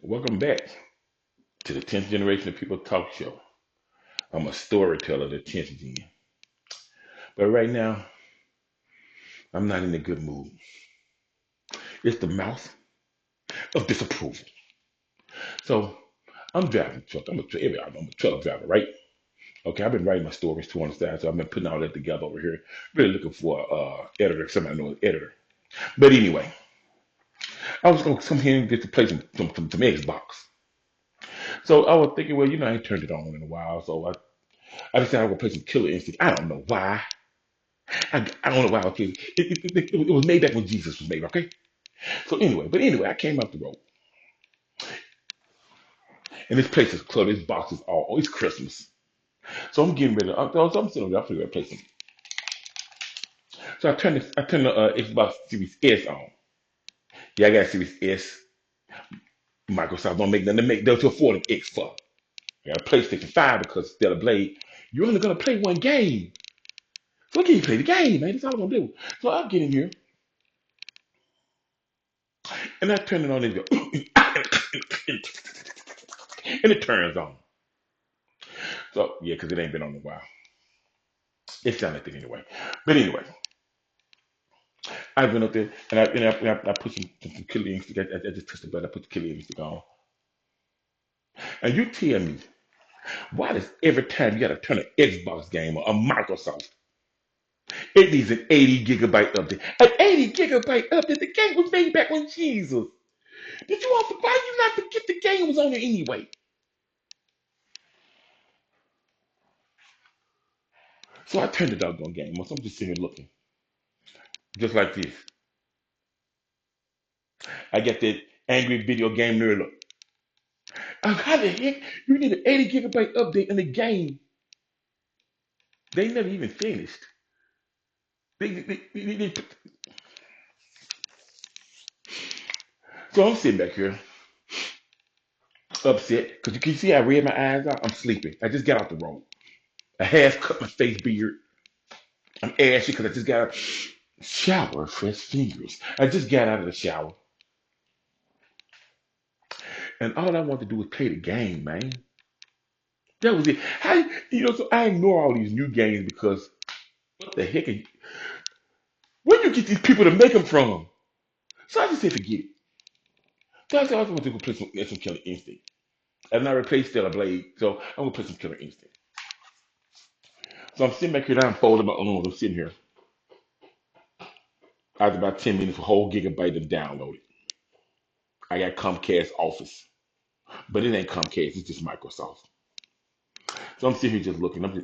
Welcome back to the 10th Generation of People Talk Show. I'm a storyteller, the 10th gen. But right now, I'm not in a good mood. It's the mouth of disapproval. So I'm driving a truck. I'm a truck driver, right? Okay, I've been writing my stories to one side, so I've been putting all that together over here. Really looking for editor, somebody know an editor. But anyway, I was gonna come here and get to play some Xbox. So I was thinking, well, I ain't turned it on in a while, so I decided I was gonna play some Killer Instinct. I don't know why. I don't know why. Okay, it was made back when Jesus was made. Okay, so anyway, I came up the road, and this place is cluttered. This box is all. Oh, it's Christmas, so I'm getting ready. I'm sitting there. I'm ready to play some. So I turn the Xbox Series S on. Yeah, I got a Series S. Microsoft don't make nothing to make to afford an X for. I got a PlayStation 5 because instead of Blade, you're only gonna play one game. So can you play the game, man? That's all I'm gonna do. So I get in here and I turn it on and go, and it turns on. So yeah, because it ain't been on in a while. It sounded like it anyway. But anyway, I went up there and I put some killer instinct. I just touched the button. I put the killer instinct on. And you tell me, why does every time you got to turn an Xbox game or a Microsoft, it needs an 80 gigabyte update? An 80 gigabyte update. The game was made back when Jesus. Did you all? Why you not forget the game was on there anyway? So I turned the doggone game on. So I'm just sitting here looking, just like this. I get that angry video game nerd look. How the heck you need an 80 gigabyte update in the game? They never even finished. They so I'm sitting back here upset because you can see I read my eyes out. I'm sleeping. I just got out the road. I half cut my face beard. I'm ashy because I just got out shower, fresh fingers. I just got out of the shower. And all I wanted to do was play the game, man. That was it. So I ignore all these new games because what the heck? Where you get these people to make them from? So I just said, forget it. So I said, I just want to go play some Killer Instinct. And I replaced Stellar Blade, so I'm gonna play some Killer Instinct. So I'm sitting back here, now I'm folding my arms. I'm sitting here. I was about 10 minutes, a whole gigabyte to download it. I got Comcast Office, but it ain't Comcast, it's just Microsoft. So I'm sitting here just looking. I'm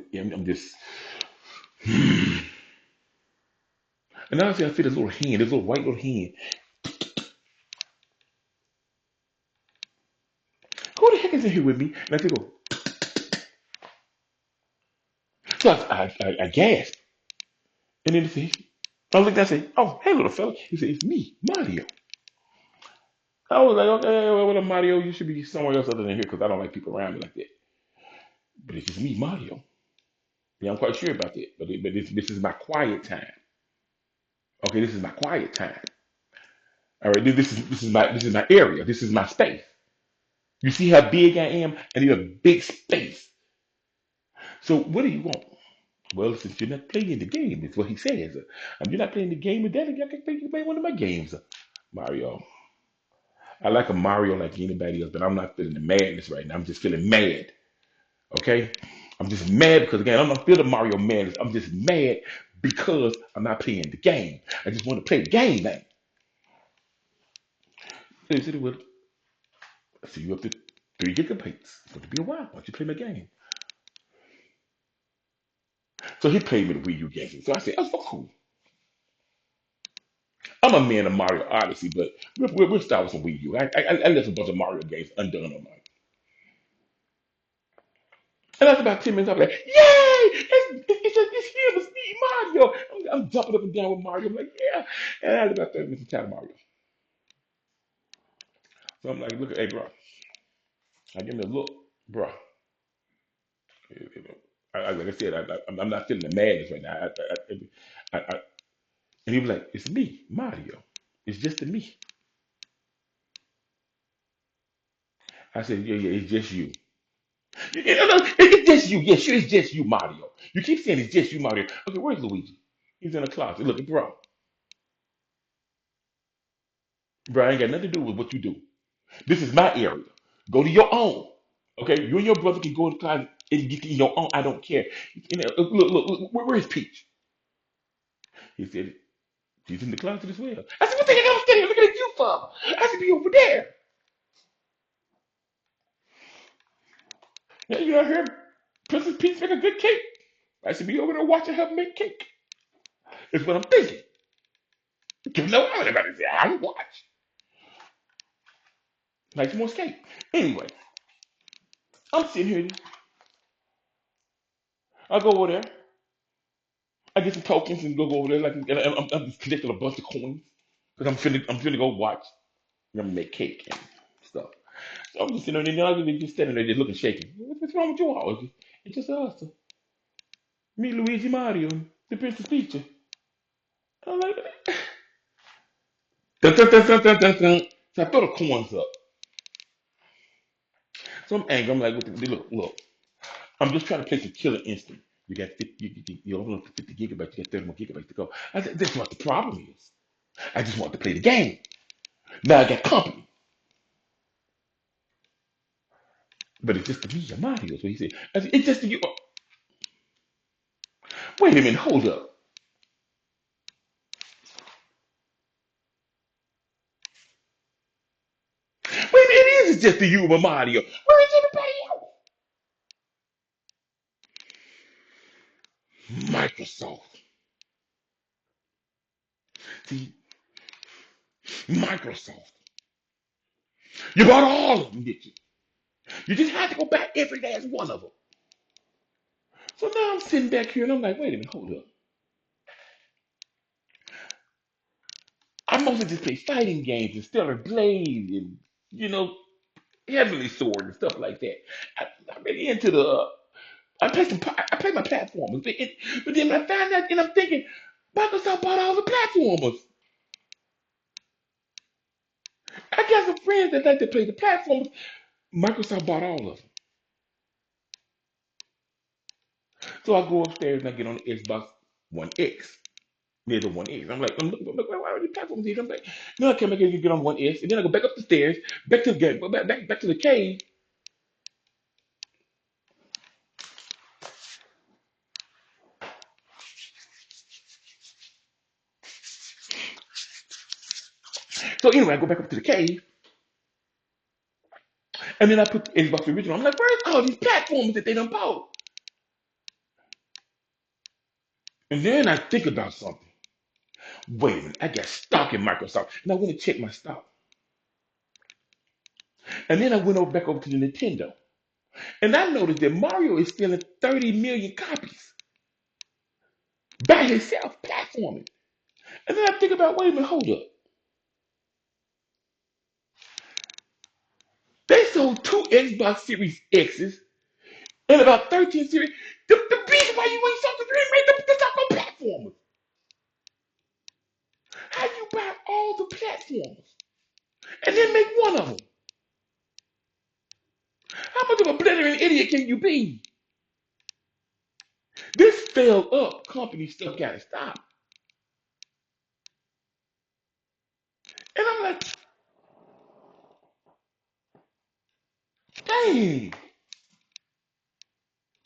just, and now I see this little hand, this little white little hand. Who the heck is in here with me? And I think, oh, so I gasped. And then he said, I looked and I said, oh, hey, little fella. He said, it's me, Mario. I was like, okay, well, Mario, you should be somewhere else other than here because I don't like people around me like that. But it's just me, Mario. Yeah, I'm quite sure about that. But this is my quiet time. Okay, this is my quiet time. All right, this is my area. This is my space. You see how big I am? I need a big space. So what do you want? Well, since you're not playing the game, is what he says. You're not playing the game, and then I can play one of my games. Mario. I like a Mario like anybody else, but I'm not feeling the madness right now. I'm just feeling mad. Okay? I'm just mad because again, I'm not feeling Mario madness. I'm just mad because I'm not playing the game. I just want to play the game, man. So he said, well, I see you up to 3 gigabytes. It's going to be a while. Why don't you play my game? So he played me the Wii U game. So I said, oh, cool. I'm a man of Mario Odyssey, but we'll start with some Wii U. I left a bunch of Mario games undone on mine. And after about 10 minutes, I'm like, yay! It's him, it's me, Mario. I'm jumping up and down with Mario. I'm like, yeah. And after about 30 minutes, I'm tired of Mario. So I'm like, look, hey, bro. I give him a look, bro. Like I said, I'm not feeling the madness right now. And he was like, it's me, Mario. It's just a me. I said, yeah, yeah, it's just you. It's just you. Yes, sure, it's just you, Mario. You keep saying it's just you, Mario. Okay, where's Luigi? He's in the closet. Look, bro, I ain't got nothing to do with what you do. This is my area. Go to your own. Okay, you and your brother can go in the closet and get in your own. I don't care. You know, look, where's Peach? He said, she's in the closet as well. I said, what the heck I'm standing here looking at you for? I should be over there. Yeah, you know, her Princess Peach make a good cake. I should be over there watching her make cake. Is what I'm thinking. You know what everybody say? I watch. Like more cake. Anyway, I'm sitting here. I go over there. I get some tokens and go over there. Like and I'm just collecting a bunch of coins because I'm finna go watch. I'm gonna make cake and stuff. So I'm just sitting there, and they're just standing there, just looking shaky. What's wrong with you all? It's just us. Me, Luigi, Mario, and the Princess Peach. I'm like, dun, dun, dun, dun, dun, dun, dun. So I throw the coins up. So I'm angry. I'm like, look. I'm just trying to place a killer instinct. You got 50, you only want 50 gigabytes. You got 30 more gigabytes to go. I said, that's what the problem is. I just want to play the game. Now I got company, but it's just me and Mario. So he said, I said, it's just you. Wait a minute, hold up. Wait a minute, it is just you and Mario. Where is everybody else? Microsoft. See, Microsoft. You bought all of them, did you? You just had to go back every last one of them. So now I'm sitting back here and I'm like, wait a minute, hold up. I mostly just play fighting games and Stellar Blade and, you know, Heavenly Sword and stuff like that. I'm really into I play my platformers. But then when I find out and I'm thinking, Microsoft bought all the platformers. I got some friends that like to play the platformers. Microsoft bought all of them. So I go upstairs and I get on the Xbox One X. Near the One X. I'm like, why are the platforms here? I'm like, no, I can't make it get on One S. And then I go back up the stairs, back to the back to the cave. So anyway, I go back up to the cave, and then I put the Xbox original. I'm like, where's all these platforms that they done bought? And then I think about something. Wait a minute, I got stock in Microsoft. And I went to check my stock. And then I went back over to the Nintendo. And I noticed that Mario is selling 30 million copies by himself, platforming. And then I think about, wait a minute, hold up. They sold two Xbox Series X's and about 13 series. The reason why you ain't sold the dream rate, the stock on platformers. How you buy all the platforms and then make one of them? How much of a blithering idiot can you be? This failed up company stuff gotta stop. And I'm like, dang,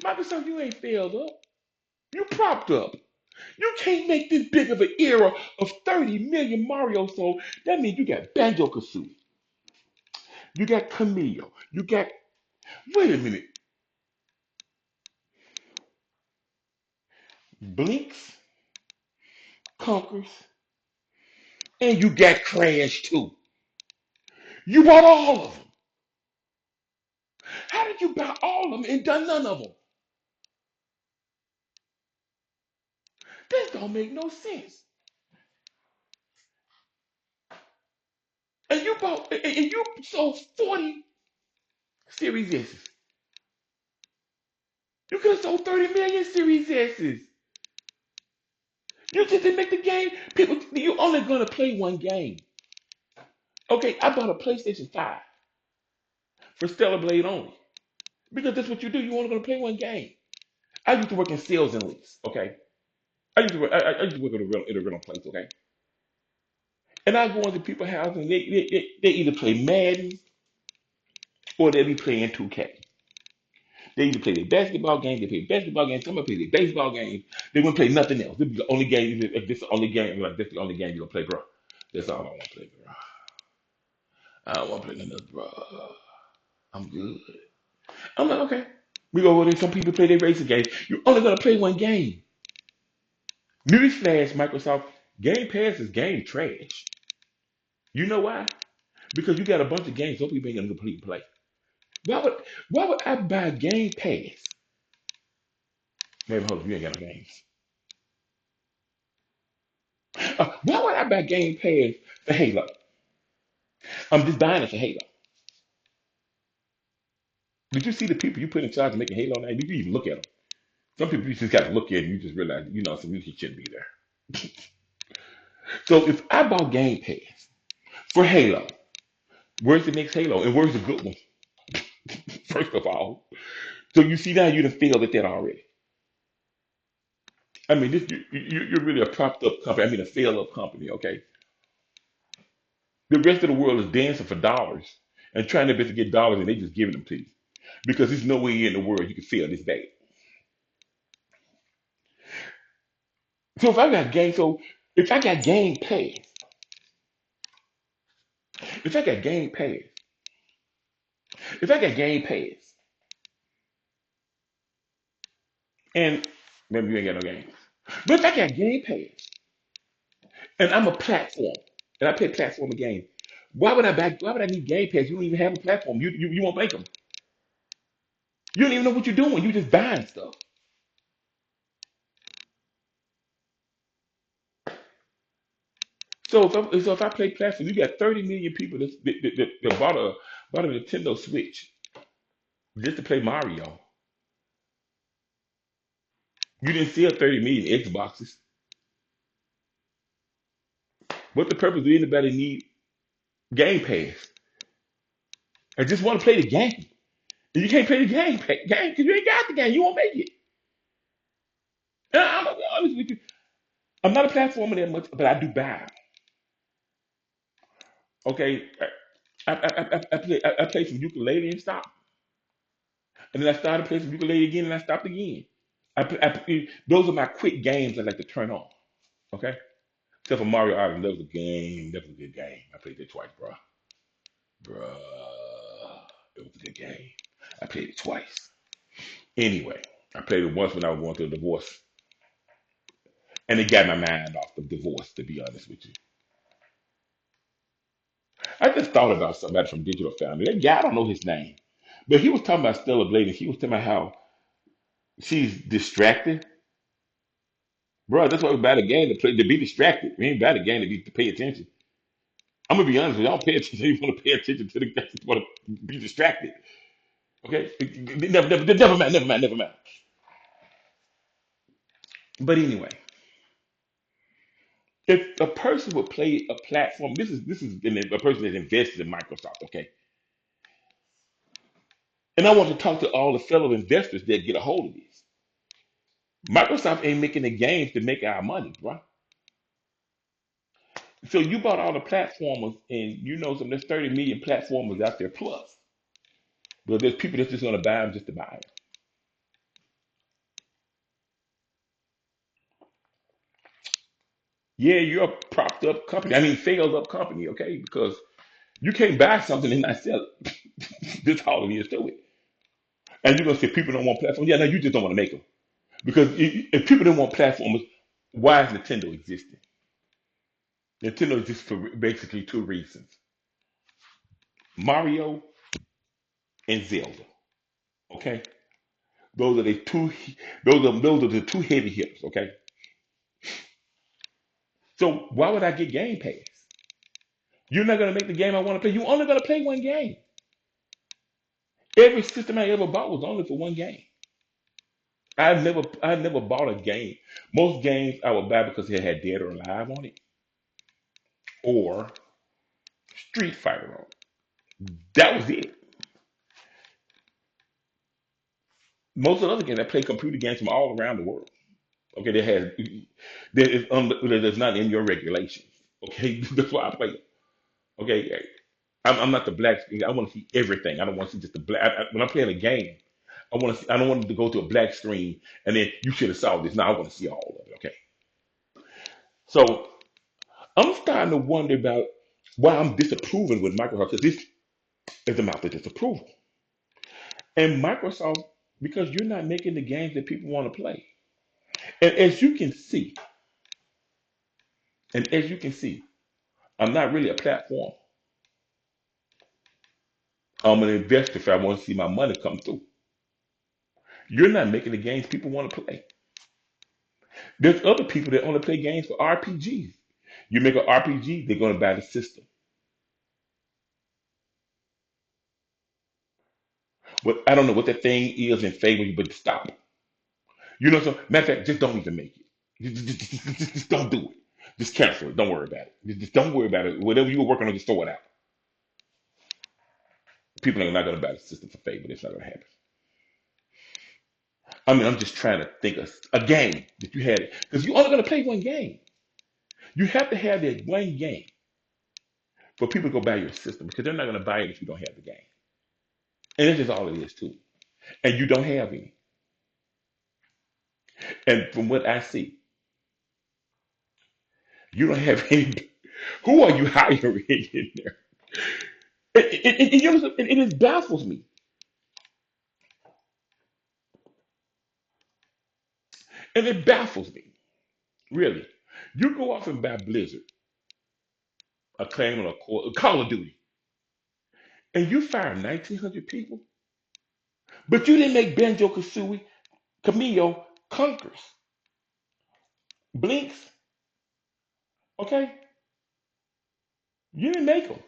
Microsoft, you ain't failed up. You propped up. You can't make this big of an era of 30 million Mario sold. That means you got Banjo Kazooie. You got Camille. You got, wait a minute, Blinks, Conquers, and you got Crash too. You bought all of them. How did you buy all of them and done none of them? This don't make no sense. And you sold 40 Series S's. You could have sold 30 million Series S's. You just didn't make the game. People, you only gonna play one game. Okay, I bought a PlayStation 5. for Stellar Blade only. Because that's what you do. You only gonna play one game. I used to work in sales and lease, okay? I used to work in a rental place, okay? And I go into people's houses and they either play Madden or they be playing 2K. They either play their basketball game, they play basketball games, somebody play their baseball game. They wouldn't play nothing else. This is the only game, if this is the only game, like this is the only game you're gonna play, bro. That's all I want to play, bro. I don't want to play nothing else, bro. I'm good. I'm like, okay. We go over there, some people play their racing game. You're only gonna play one game. Newsflash, Microsoft, Game Pass is game trash. You know why? Because you got a bunch of games some people ain't gonna complete and play. Why would why would I buy Game Pass? Maybe hold on, you ain't got no games. Why would I buy Game Pass for Halo? I'm just buying it for Halo. Did you see the people you put in charge of making Halo now? Did you even look at them? Some people you just got to look at and you just realize, some music shouldn't be there. So if I bought Game Pass for Halo, where's the next Halo? And where's the good one? First of all. So you see now you done failed at that already. I mean, you're really a propped up company. I mean, a failed up company, okay? The rest of the world is dancing for dollars and trying their best to get dollars and they just giving them to you. Because there's no way in the world you can fail this bad. So if I got Game Pass, if I got Game Pass, if I got Game Pass, and maybe you ain't got no games, but if I got Game Pass and I'm a platform and I play platform a game, why would I need Game Pass? You don't even have a platform. You won't make them. You don't even know what you're doing. You just buying stuff. So if I play platform, you got 30 million people that bought a Nintendo Switch just to play Mario. You didn't sell 30 million Xboxes. What the purpose do anybody need Game Pass? I just want to play the game. And you can't play the game because you ain't got the game. You won't make it. And I'm gonna be honest with you. I'm not a platformer that much, but I do buy. Okay, I played some ukulele and stopped, and then I started playing some ukulele again, and I stopped again. Those are my quick games I like to turn on. Okay, except for Mario Island, that was a game. That was a good game. I played that twice, bro. Bruh, it was a good game. I played it twice. Anyway, I played it once when I was going through a divorce, and it got my mind off the divorce. To be honest with you, I just thought about somebody from Digital Foundry. That guy, I don't know his name, but he was talking about Stella Blade, and he was talking about how she's distracted. Bro, that's why we buy the game to play to be distracted. We ain't buy the game to pay attention. I'm gonna be honest with you. I don't pay attention. You want to pay attention to the game. You want to be distracted. Okay, never mind. But anyway, if a person would play a platform, a person that invested in Microsoft. Okay, and I want to talk to all the fellow investors that get a hold of this. Microsoft ain't making the games to make our money, bro. So you bought all the platformers, and there's 30 million platformers out there plus. But there's people that's just gonna buy them just to buy them. Yeah, you're a propped up company. I mean, failed up company, okay? Because you can't buy something and not sell it. That's all it is to it. And you're gonna say people don't want platforms. Yeah, no, you just don't want to make them. Because if people don't want platforms, why is Nintendo existing? Nintendo exists for basically two reasons: Mario and Zelda. Okay, those are the two. Those are the two heavy hitters. Okay, so why would I get Game Pass? You're not gonna make the game I want to play. You're only gonna play one game. Every system I ever bought was only for one game. I've never bought a game. Most games I would buy because it had Dead or Alive on it or Street Fighter on it. That was it. Most of the other games, I play computer games from all around the world. Okay, that is that is not in your regulations. Okay, that's why I play it. Okay, I'm not the black screen. I want to see everything. I don't want to see just the black. When I'm playing a game, I want to see. I don't want it to go to a black screen and then you should have saw this. Now I want to see all of it. Okay, so I'm starting to wonder about why I'm disapproving with Microsoft because this is the mouth of disapproval. And Microsoft, because you're not making the games that people want to play. And as you can see, and as you can see, I'm not really a platform. I'm an investor if I want to see my money come through. You're not making the games people want to play. There's other people that only play games for RPGs. You make an RPG, they're going to buy the system. But I don't know what that thing is in favor of you, but stop it. You know, so matter of fact, just don't even make it. Just don't do it. Just cancel it. Don't worry about it. Just don't worry about it. Whatever you were working on, just throw it out. People are not going to buy the system for favor. It's not going to happen. I mean, I'm just trying to think of a game that you had because you're only going to play one game. You have to have that one game for people to go buy your system because they're not going to buy it if you don't have the game. And that's just all it is too. And you don't have any. And from what I see, you don't have any. Who are you hiring in there? It baffles me. And it baffles me, really. You go off and buy Blizzard, a claim on a Call of Duty, and you fire 1,900 people, but you didn't make Banjo Kazooie, Camille, Conkers, Blinks, okay? You didn't make them.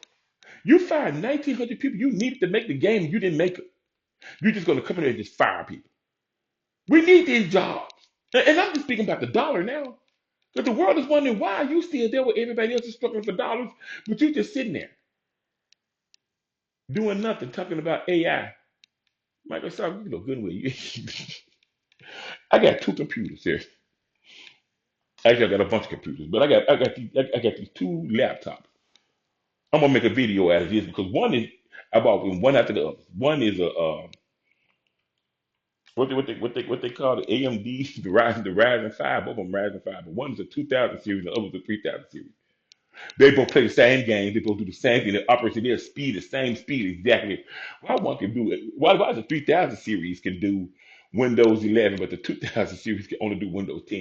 You fired 1,900 people. You needed to make the game, and you didn't make it. You're just going to come in there and just fire people. We need these jobs. And I'm just speaking about the dollar now. Because the world is wondering why you still there where everybody else is struggling for dollars, but you just sitting there doing nothing, talking about AI. Microsoft, you know good with you. I got two computers here. Actually, I got a bunch of computers, but I got these two laptops. I'm gonna make a video out of this because one is I bought one after the other. One is a what they call the AMD the Ryzen 5, both of them Ryzen 5, but one is a 2000 series and the other is a 3000 series. They both play the same games. They both do the same thing. They operate at their speed, the same speed exactly. Why one can do it? Why the 3000 series can do Windows 11, but the 2000 series can only do Windows 10?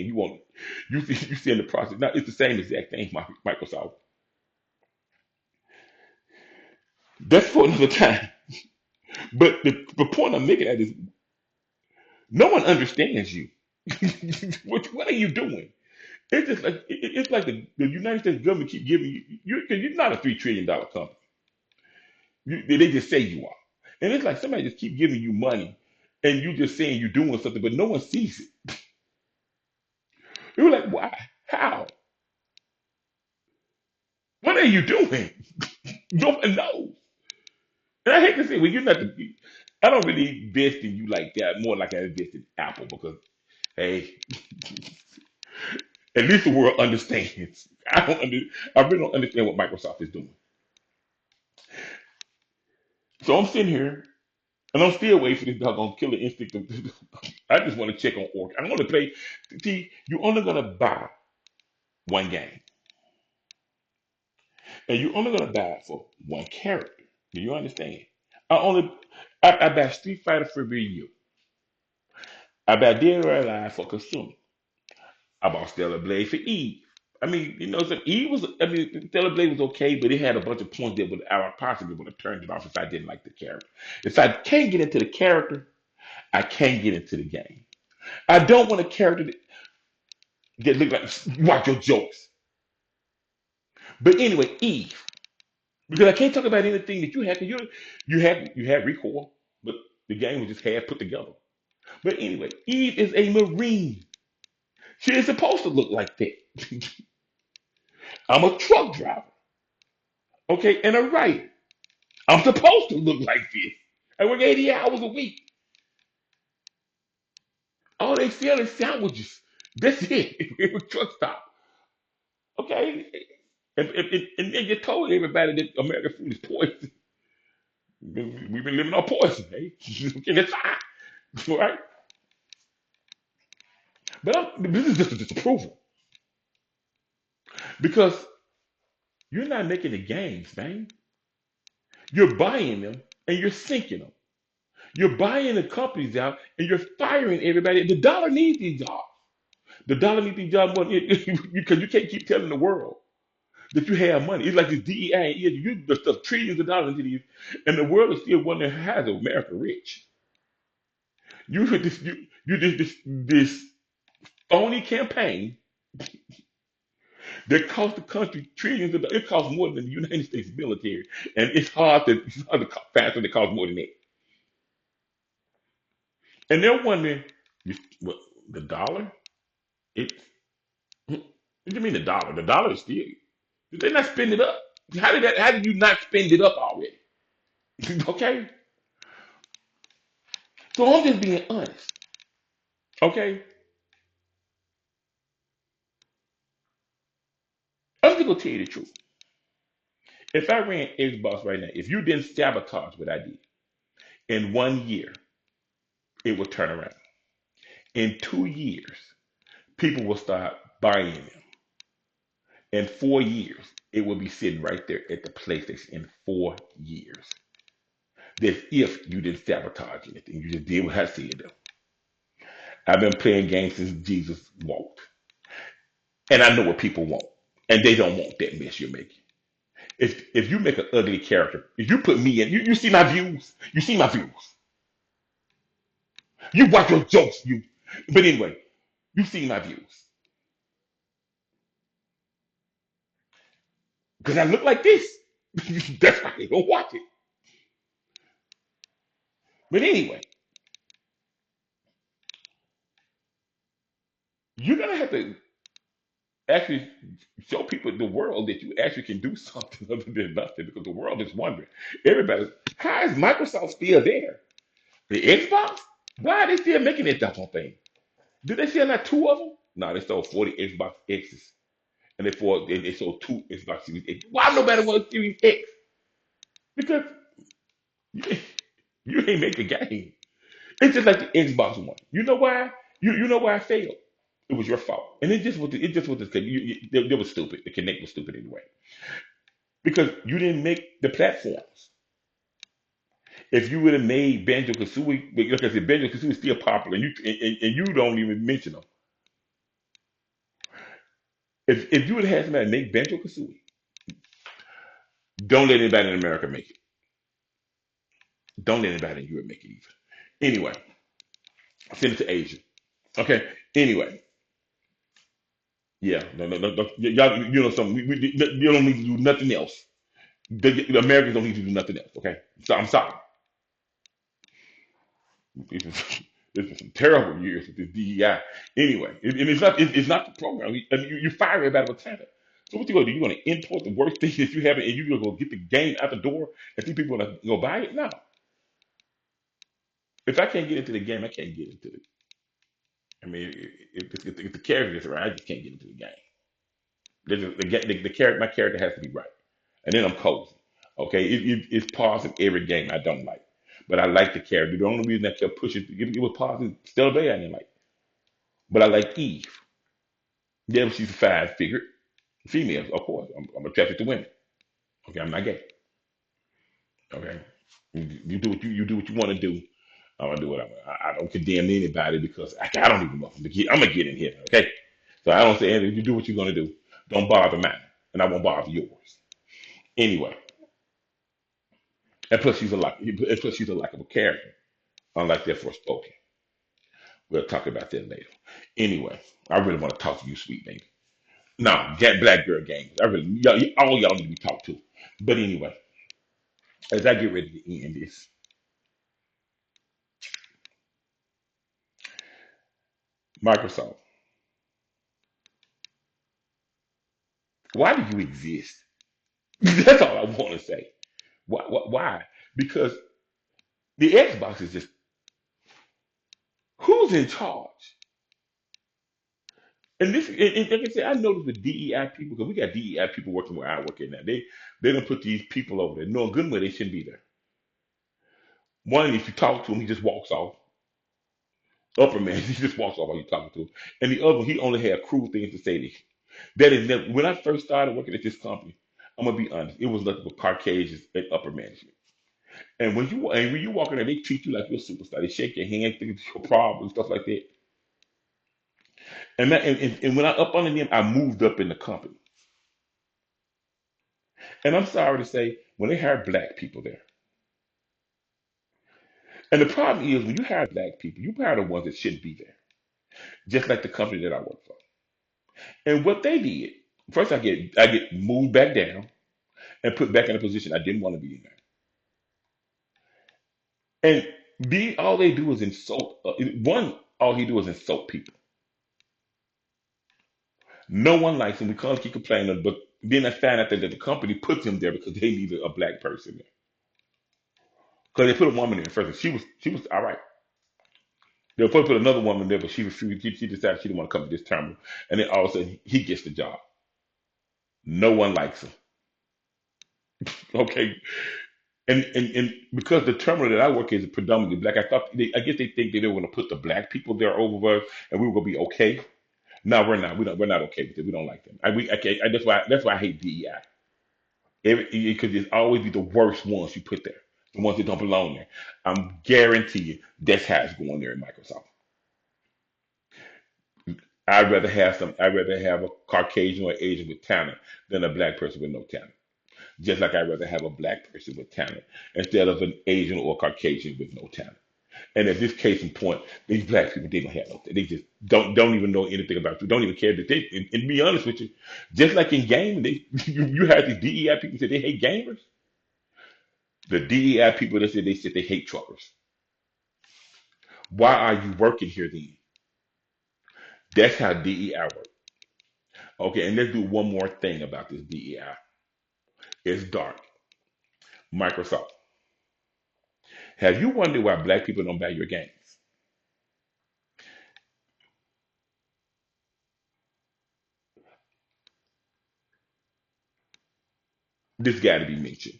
You see in the process. Now it's the same exact thing. Microsoft. That's for another time. But the point I'm making at is no one understands you. What are you doing? It's just like it's like the United States government keep giving you're not a $3 trillion company. They just say you are. And it's like somebody just keep giving you money and you just saying you're doing something, but no one sees it. You're like, why? How? What are you doing? No one knows. And I hate to say, well, you're not the. I don't really invest in you like that. More like I invest in Apple because, hey, at least the world understands. I really don't understand what Microsoft is doing. So I'm sitting here and I'm still waiting for this doggone killer instinct. I just want to check on Orc. I want to play. See, you're only gonna buy one game, and you're only gonna buy it for one character. Do you understand? I only I buy Street Fighter for Ryu. I buy Dead or Alive for Consumer. I bought Stellar Blade for Eve. I mean, so Eve was. I mean, Stellar Blade was okay, but it had a bunch of points that would I possibly would have turned it off if I didn't like the character. If I can't get into the character, I can't get into the game. I don't want a character that look like watch your jokes. But anyway, Eve. Because I can't talk about anything that you had. 'Cause you had recoil, but the game was just half put together. But anyway, Eve is a Marine. She is supposed to look like that. I'm a truck driver, okay, and a writer. I'm supposed to look like this. I work 80 hours a week. All they sell is sandwiches. That's it. It was truck stop. Okay. And they just told everybody that American food is poison. We've been living on poison, eh? Okay, that's fine. Right? But this is just a disapproval because you're not making the gains, man. You're buying them and you're sinking them. You're buying the companies out and you're firing everybody. The dollar needs these jobs. The dollar needs these jobs more because you can't keep telling the world that you have money. It's like this DEI. You the stuff trillions of dollars into these, and the world is still wondering how is America rich. You did this phony campaign that cost the country trillions of dollars. It costs more than the United States military, and it's hard to faster that costs more than that. And they're wondering, what the dollar? It what do you mean the dollar? The dollar is still. Did they not spend it up? How did you not spend it up already? Okay, so I'm just being honest. Okay, I'm just gonna tell you the truth. If I ran Xbox right now, if you didn't sabotage what I did in 1 year, it would turn around. In 2 years, people will start buying them. In 4 years, it will be sitting right there at the PlayStation in 4 years. That's if you didn't sabotage anything. You just did what I said. I've been playing games since Jesus walked. And I know what people want. And they don't want that mess you're making. If you make an ugly character, if you put me in, you see my views. You see my views. You watch your jokes, you. But anyway, you see my views. Because I look like this. That's why they don't watch it. But anyway, you're gonna have to actually show people the world that you actually can do something other than nothing because the world is wondering. Everybody's how is Microsoft still there? The Xbox? Why are they still making that dumb thing? Did they sell not two of them? No, they sold 40 Xbox X's. And they sold two Xbox Series X. Why nobody wants Series X? Because you, you ain't make the game. It's just like the Xbox One. You know why? You know why I failed? It was your fault. And it just was this they were stupid. The Connect was stupid anyway. Because you didn't make the platforms. If you would have made Banjo Kazooie, like I said, Banjo Kazooie is still popular, and you don't even mention them. If you would have had somebody make Banjo Kazooie, don't let anybody in America make it. Don't let anybody in Europe make it either. Anyway, send it to Asia. Okay. Anyway, yeah. No, no, no, no. Y'all, you know something. You don't need to do nothing else. The Americans don't need to do nothing else. Okay. So I'm sorry. This is, this is some terrible years with the DEI. Anyway, and it's not the program. I mean, you fire everybody with talent. So what you gonna do? You gonna import the worst thing that you have, and you gonna go get the game out the door and think people gonna go buy it? No. If I can't get into the game, I can't get into it. I mean, if the character is right, I just can't get into the game. The character, my character has to be right, and then I'm cozy. Okay, it's parts of every game I don't like, but I like the character. The only reason I kept pushing it was parts of Stella Bay I didn't like, but I like Eve. Yeah, she's a five figure female, of course. I'm attracted to women. Okay, I'm not gay. Okay, you do what you do what you want to do. I'm gonna do what I don't condemn anybody because I don't even know if I'm gonna get in here. Okay, so I don't say anything. You do what you're gonna do. Don't bother mine, and I won't bother yours. Anyway, and plus she's a likable character, unlike that Forspoken. We'll talk about that later. Anyway, I really want to talk to you, sweet baby. No, get black girl games. I really, all y'all need to be talked to. But anyway, as I get ready to end this, Microsoft, why do you exist? That's all I want to say. Why? Because the Xbox is just who who's in charge? And this, and like I said, I noticed with DEI people, because we got DEI people working where I work at now. They don't put these people over there knowing good well they shouldn't be there. One, if you talk to him, he just walks off. Upper man, he just walks off while you're talking to him. And the other, he only had cruel things to say to you. That is never, when I first started working at this company, I'm gonna be honest, it was nothing but Caucasians and upper management. And when you walk in there, they treat you like you're a superstar. They shake your hand, think it's your problem, stuff like that. And when I up under them, I moved up in the company. And I'm sorry to say, when they hire black people there, and the problem is when you hire black people, you hire the ones that shouldn't be there, just like the company that I work for. And what they did, first I get moved back down and put back in a position I didn't want to be in there. And B, all they do is insult. One, all he do is insult people. No one likes him. We can't keep complaining, but then I found out that the company puts him there because they needed a black person there. Because they put a woman in first, and she was all right. They'll probably put another woman there, but she refused. She decided she didn't want to come to this terminal, and then all of a sudden he gets the job. No one likes him. Okay, and because the terminal that I work is predominantly black, I guess they think that they were going to put the black people there over us, and we were going to be okay. No, we're not. We're not okay with it. We don't like them. That's why I hate DEI. Because it's always be the worst ones you put there, the ones that don't belong there. I'm guarantee you that's how it's going there in Microsoft. I'd rather have a Caucasian or Asian with talent than a black person with no talent. Just like I'd rather have a black person with talent instead of an Asian or Caucasian with no talent. And in this case in point, these black people, they don't have no, they just don't even know anything about you. Don't even care that they. And to be honest with you, just like in gaming, you have these DEI people say they hate gamers. The DEI people that said they hate truckers. Why are you working here then? That's how DEI works. Okay, and let's do one more thing about this DEI. It's dark. Microsoft. Have you wondered why black people don't buy your games? This got to be mentioned.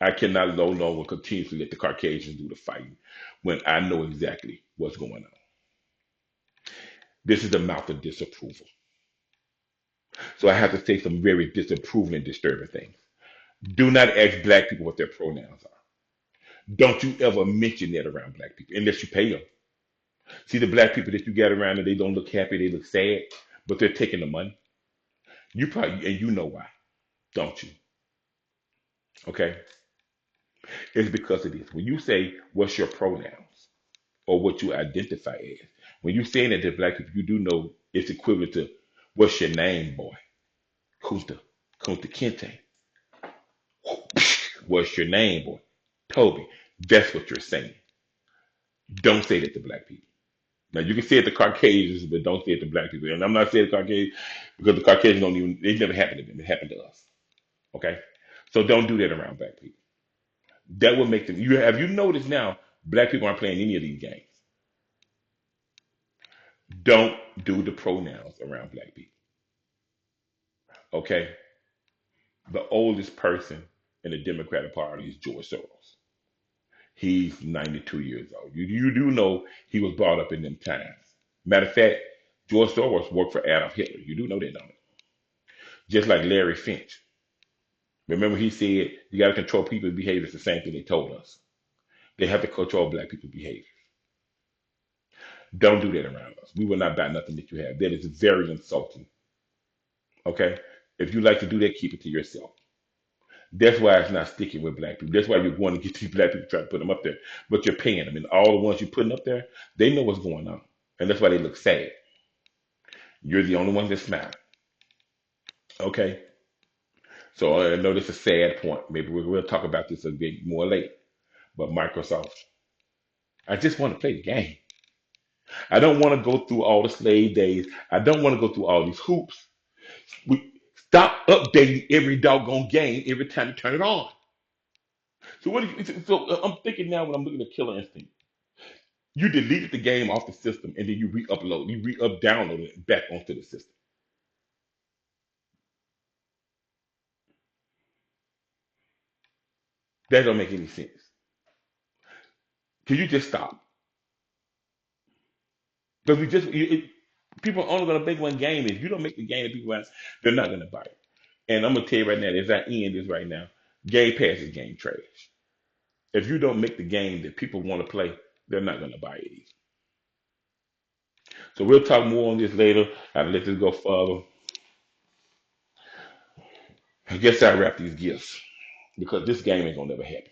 I cannot no longer continue to let the Caucasians do the fighting when I know exactly what's going on. This is the mouth of disapproval. So I have to say some very disapproving and disturbing things. Do not ask black people what their pronouns are. Don't you ever mention that around black people unless you pay them. See the black people that you get around and they don't look happy, they look sad, but they're taking the money. You probably and you know why, don't you? Okay, it's because of this. When you say what's your pronouns or what you identify as, when you saying that to black people, you do know it's equivalent to what's your name, boy? Kunta, Kunta Kinte. What's your name, boy? Toby. That's what you're saying. Don't say that to black people. Now you can say it to Caucasians, but don't say it to black people. And I'm not saying Caucasians because the Caucasians don't even it never happened to them. It happened to us. Okay? So don't do that around black people. That will make them you noticed now black people aren't playing any of these games. Don't do the pronouns around black people. Okay? The oldest person in the Democratic Party is George Soros. He's 92 years old. You do know he was brought up in them times. Matter of fact, George Soros worked for Adolf Hitler. You do know that, don't you? Just like Larry Finch. Remember, he said you got to control people's behavior. It's the same thing they told us. They have to control black people's behavior. Don't do that around us. We will not buy nothing that you have. That is very insulting. Okay? If you like to do that, keep it to yourself. That's why it's not sticking with black people. That's why you're going to get these black people trying to put them up there. But you're paying them. And all the ones you're putting up there, they know what's going on. And that's why they look sad. You're the only one that's smiling. Okay? So I know this is a sad point. Maybe we'll talk about this a bit more later. But Microsoft, I just want to play the game. I don't want to go through all the slave days. I don't want to go through all these hoops. We stop updating every doggone game every time you turn it on. So what? So I'm thinking now when I'm looking at Killer Instinct. You deleted the game off the system and then you re-upload, you re-up-download it back onto the system. That don't make any sense. Cause you just stop. Because people are only gonna make one game. If you don't make the game that people want, they're not gonna buy it. And I'm gonna tell you right now, as I end this right now, Game Pass is game trash. If you don't make the game that people want to play, they're not gonna buy it either. So we'll talk more on this later. I'll let this go further. I guess I'll wrap these gifts because this game ain't gonna never happen.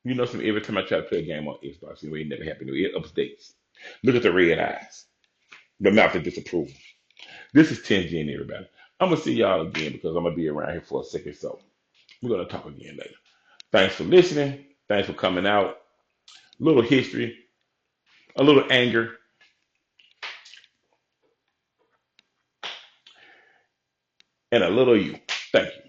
You know, every time I try to play a game on Xbox, it ain't never happen. It updates. Look at the red eyes, the mouth of disapproval. This is 10 Gen, everybody. I'm gonna see y'all again because I'm gonna be around here for a second. So we're gonna talk again later. Thanks for listening. Thanks for coming out. A little history, a little anger, and a little you. Thank you.